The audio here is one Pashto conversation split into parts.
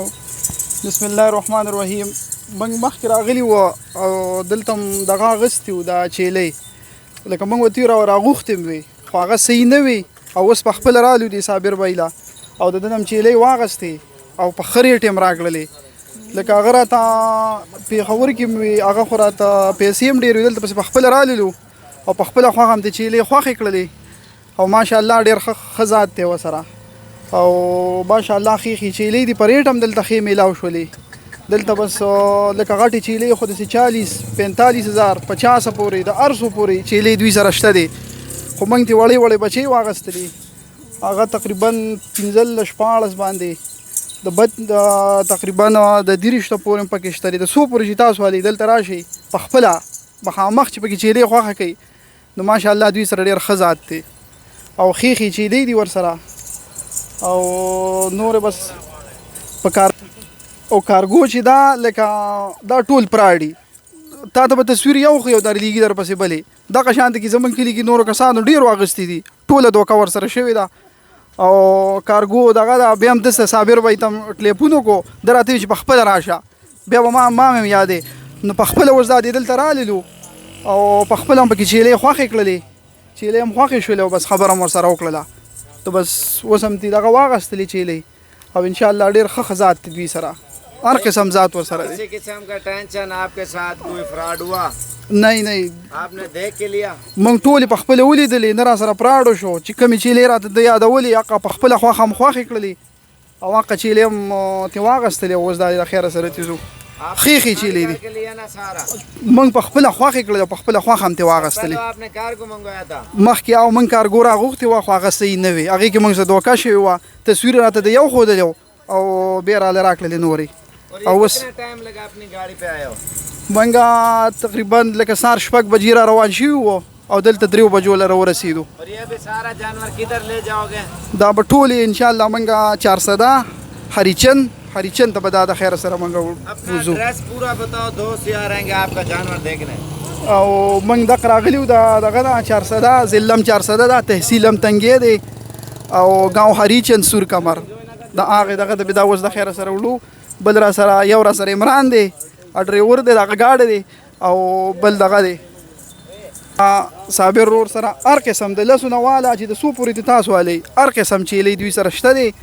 बिस्मिल्लाहिर्रहमानिर्रहीम موږ مخکې راغلي وو او دلته هم دغه اغوستي وو دا چیلۍ لکه موږ ورته ویل راغوښتې مې وې خو هغه صحیح نه وي او اوس په خپله رالو دي صابر بی له او د ده نه هم چیلۍ واغستې او په ښه ریټ یې هم راکړلې لکه هغه راته پېښور کې مې وي هغه خو راته پیسې هم ډېرې وې دلته پسې په خپله راللو او په خپله خوښه هم د چیلۍ خوښې کړلې او ماشاءالله ډېر ښه ذات دی ورسره او ماشاءالله ښې چیلۍ دي په ریټ هم دلته ښې میلاو شولې دلته بس لکه غټې چیلۍ خو داسې 40-45 هزار 50 پورې د هر څو پورې چیلۍ دوی سره شته دی خو موږ ترې وړې وړې بچۍ واخیستلې هغه تقریبا 15-16 باندې د تقریبا د 30 پورې هم پکې شته دی د څو پورې چې تاسو والي دلته راشئ په خپله مخامخ چې پکې چیلۍ خوښه کوي نو ماشاءالله دوی سره ډېر ښه ذات دی او ښې چیلۍ دي ورسره او نور بس په کار او کارګو چې دا لکه دا ټول پراړي تا ته به تصویر یو خو یو درلیږي در پسې بلې دغه شانته کې زموږ کلي کې نورو کسانو ډېر واغوستي دي ټوله دوکه ورسره شوې ده او کارګو دغه ده بیا هم دسته صابر به یې ته ټلیفون وکړو ده راته وي چې په خپله راشه بیا به ما مې یادې نو په خپله اوس دا دې دلته راللو او په خپله هم پکې چیلۍ خوښې کړلې چیلۍ هم خوښې شولې او بس خبره هم ورسره وکړله تو بس اوس هم دې دغه واغستلې چیلۍ او انشاءالله ډېر ښه ذات دی دوی سره हर किस्म ذات वर सर किसी किस्म का टेंशन आपके साथ कोई फ्रॉड हुआ नहीं आपने देख के लिया موږ ټول په خپل ولیدلې نه را سره پراډو شو چې کمی چیلې راته د یادولې هغه په خپل خوښه هم خوښې کړلې او هغه چیلې هم ترې واغستلې اوس دا د خیره سره تېزو ښې چیلې دي موږ په خپله خوښې کړلې او په خپله خوښه هم ترې واغستلې مخکې او موږ کارګو راغوښتې وه خو هغه صحیح نه وې هغې کې موږ سره دوکه شوې وه تصویر راته د یو ښودلی او بیا راله راکړلې نورې और ये कितना टाइम लगा अपनी गाड़ी पे आए हो منګه تقریبا لکه سهار 6 بجې را روان شوي وو او دلته 3 بجو له ورسېدو और ये भी सारा जानवर किधर ले जाओगे دا به ټول انشاءالله منګه 400 हरिचंद ته به دا د خیر سره منګه अपना एड्रेस पूरा बताओ दोस्त यार आएंगे आपका जानवर देखने او منګ د راغلیو دا دغه 400 ضلع 400 دا تحصیل هم تنګې دی او گاو هریچند سور کمر دا هغه دغه د بدا وس د خیر سره وړو بل را سره یو را سره عمران دی ډرایور دی دغه گاډی دی او بل دغه دی صابر رور سره هر قسم د لسونه والا چې د سو پورې تاسو والی هر قسم چیلې دوی سره شته دی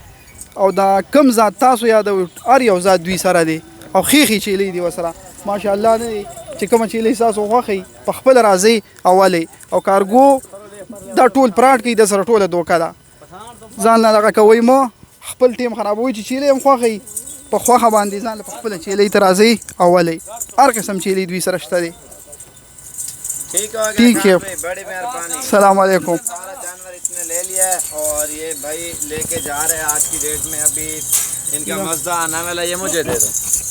او دا کم ذات تاسو یادوي هر یو ذات دوی سره دی او ښې چیلې دی وسره ماشاءالله نه چې کوم چیلې تاسو خوښي په خپل راځي اولی او کارګو دا ټول پراټ کې د سره ټوله دوکه ده ځان نه دغه کوي مو خپل ټیم خرابوي چې چیلې هم خوښي په خوښه باندې ځان په خپل چیلې ته راځي اولی هر قسم چیلې دوی سره شته دی ठीक है बड़ी मेहरबानी सलाम अलैकुम सारा जानवर इसने ले लिया है और ये भाई लेके जा रहे हैं आज की डेट में अभी इनका मज़दा आने वाला ये मुझे दे दो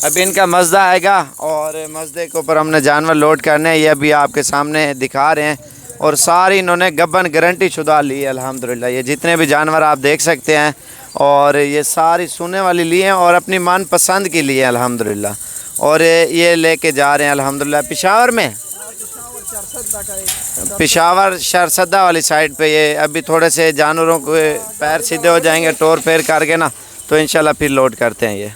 अभी इनका मज़दा आएगा और मज़दे के ऊपर हमने जानवर लोड करने हैं ये अभी आपके सामने दिखा रहे हैं और सारी इन्होंने गबन गारंटी शुदा ली है अल्हम्दुलिल्लाह ये जितने भी जानवर आप देख सकते हैं और ये सारी सुनने वाली ली हैं और अपनी मन पसंद की ली है अल्हम्दुलिल्लाह और ये लेके जा रहे हैं अल्हम्दुलिल्लाह पेशावर शरसदा वाली साइड पे ये अभी थोड़े से जानवरों के पैर सीधे हो जाएंगे टोर फेर करके ना तो इंशाल्लाह फिर लोड करते हैं ये